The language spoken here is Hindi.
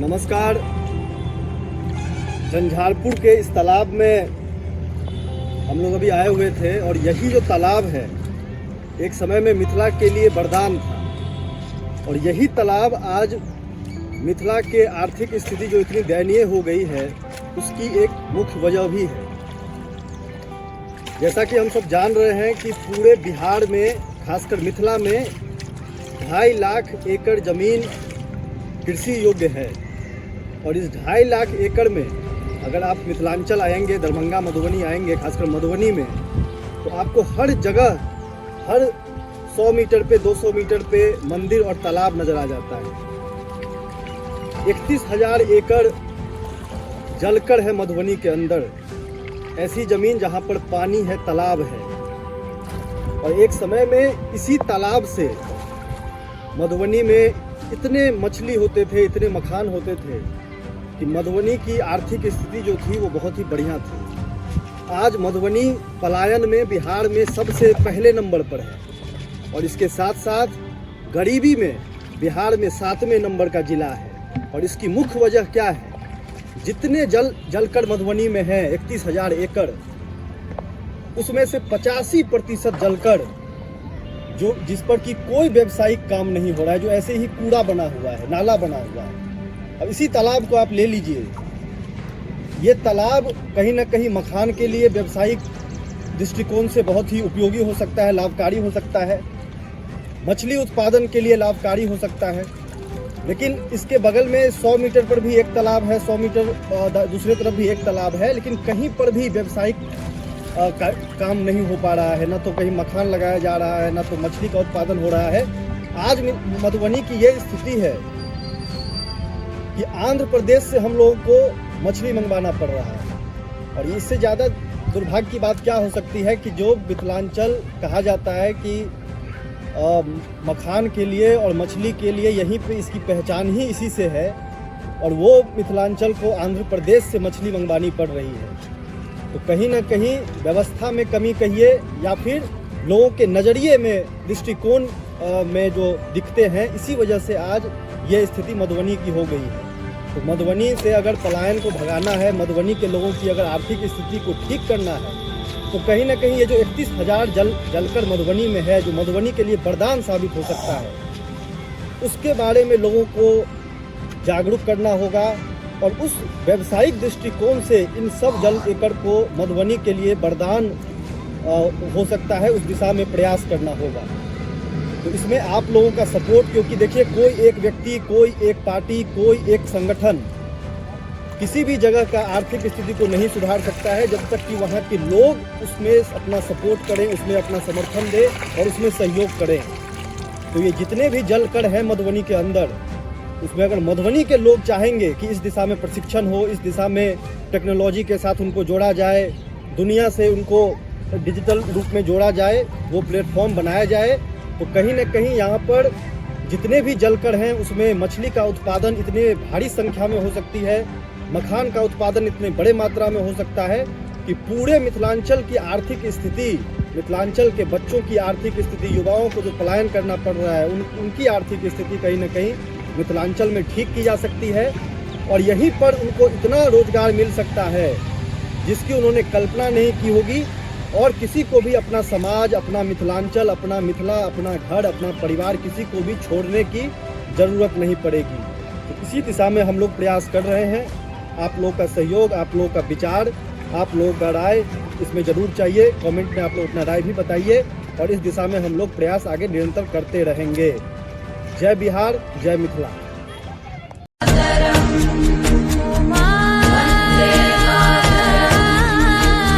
नमस्कार। झंझारपुर के इस तालाब में हम लोग अभी आए हुए थे और यही जो तालाब है एक समय में मिथिला के लिए वरदान था और यही तालाब आज मिथिला के आर्थिक स्थिति जो इतनी दयनीय हो गई है उसकी एक मुख्य वजह भी है। जैसा कि हम सब जान रहे हैं कि पूरे बिहार में खासकर मिथिला में 2.5 लाख एकड़ ज़मीन कृषि योग्य है और इस 2.5 लाख एकड़ में अगर आप मिथिलांचल आएंगे, दरभंगा मधुबनी आएंगे, खासकर मधुबनी में, तो आपको हर जगह हर 100 मीटर पे 200 मीटर पे मंदिर और तालाब नज़र आ जाता है। 31,000 एकड़ जलकर है मधुबनी के अंदर, ऐसी ज़मीन जहाँ पर पानी है, तालाब है। और एक समय में इसी तालाब से मधुबनी में इतने मछली होते थे, इतने मखान होते थे कि मधुबनी की आर्थिक स्थिति जो थी वो बहुत ही बढ़िया थी। आज मधुबनी पलायन में बिहार में सबसे पहले नंबर पर है और इसके साथ साथ गरीबी में बिहार में 7वें नंबर का जिला है। और इसकी मुख्य वजह क्या है? जितने जलकर मधुबनी में है 31,000 एकड़, उसमें से 85% जलकर जो जिस पर कि कोई व्यावसायिक काम नहीं हो रहा है, जो ऐसे ही कूड़ा बना हुआ है, नाला बना हुआ है। अब इसी तालाब को आप ले लीजिए, ये तालाब कहीं ना कहीं मखान के लिए व्यावसायिक दृष्टिकोण से बहुत ही उपयोगी हो सकता है, लाभकारी हो सकता है, मछली उत्पादन के लिए लाभकारी हो सकता है। लेकिन इसके बगल में 100 मीटर पर भी एक तालाब है, 100 मीटर दूसरी तरफ भी एक तालाब है, लेकिन कहीं पर भी व्यावसायिक काम नहीं हो पा रहा है। ना तो कहीं मखान लगाया जा रहा है, ना तो मछली का उत्पादन हो रहा है। आज मधुबनी की ये स्थिति है कि आंध्र प्रदेश से हम लोगों को मछली मंगवाना पड़ रहा है। और इससे ज़्यादा दुर्भाग्य की बात क्या हो सकती है कि जो मिथिलांचल कहा जाता है कि मखान के लिए और मछली के लिए यहीं पे इसकी पहचान ही इसी से है, और वो मिथिलांचल को आंध्र प्रदेश से मछली मंगवानी पड़ रही है। तो कहीं ना कहीं व्यवस्था में कमी कहिए या फिर लोगों के नज़रिए में, दृष्टिकोण में जो दिखते हैं, इसी वजह से आज ये स्थिति मधुबनी की हो गई है। तो मधुबनी से अगर पलायन को भगाना है, मधुबनी के लोगों की अगर आर्थिक स्थिति को ठीक करना है, तो कहीं ना कहीं ये जो 31,000 जलकर मधुबनी में है, जो मधुबनी के लिए वरदान साबित हो सकता है, उसके बारे में लोगों को जागरूक करना होगा। और उस व्यावसायिक दृष्टिकोण से इन सब जल एकड़ को मधुबनी के लिए वरदान हो सकता है, उस दिशा में प्रयास करना होगा। तो इसमें आप लोगों का सपोर्ट, क्योंकि देखिए कोई एक व्यक्ति, कोई एक पार्टी, कोई एक संगठन किसी भी जगह का आर्थिक स्थिति को नहीं सुधार सकता है जब तक कि वहाँ के लोग उसमें अपना सपोर्ट करें, उसमें अपना समर्थन दें और उसमें सहयोग करें। तो ये जितने भी जलकर हैं मधुबनी के अंदर, उसमें अगर मधुबनी के लोग चाहेंगे कि इस दिशा में प्रशिक्षण हो, इस दिशा में टेक्नोलॉजी के साथ उनको जोड़ा जाए, दुनिया से उनको डिजिटल रूप में जोड़ा जाए, वो प्लेटफॉर्म बनाया जाए, तो कहीं ना कहीं यहाँ पर जितने भी जलकर हैं उसमें मछली का उत्पादन इतने भारी संख्या में हो सकती है, मखान का उत्पादन इतने बड़े मात्रा में हो सकता है कि पूरे मिथिलांचल की आर्थिक स्थिति, मिथिलांचल के बच्चों की आर्थिक स्थिति, युवाओं को जो पलायन करना पड़ रहा है उनकी आर्थिक स्थिति कहीं ना कहीं मिथिलांचल में ठीक की जा सकती है। और यहीं पर उनको इतना रोजगार मिल सकता है जिसकी उन्होंने कल्पना नहीं की होगी, और किसी को भी अपना समाज, अपना मिथिलांचल, अपना मिथिला, अपना घर, अपना परिवार, किसी को भी छोड़ने की ज़रूरत नहीं पड़ेगी। तो इसी दिशा में हम लोग प्रयास कर रहे हैं। आप लोगों का सहयोग, आप लोगों का विचार, आप लोगों का राय इसमें ज़रूर चाहिए। कमेंट में आप लोग अपना राय भी बताइए और इस दिशा में हम लोग प्रयास आगे निरंतर करते रहेंगे। जय बिहार, जय मिथिला।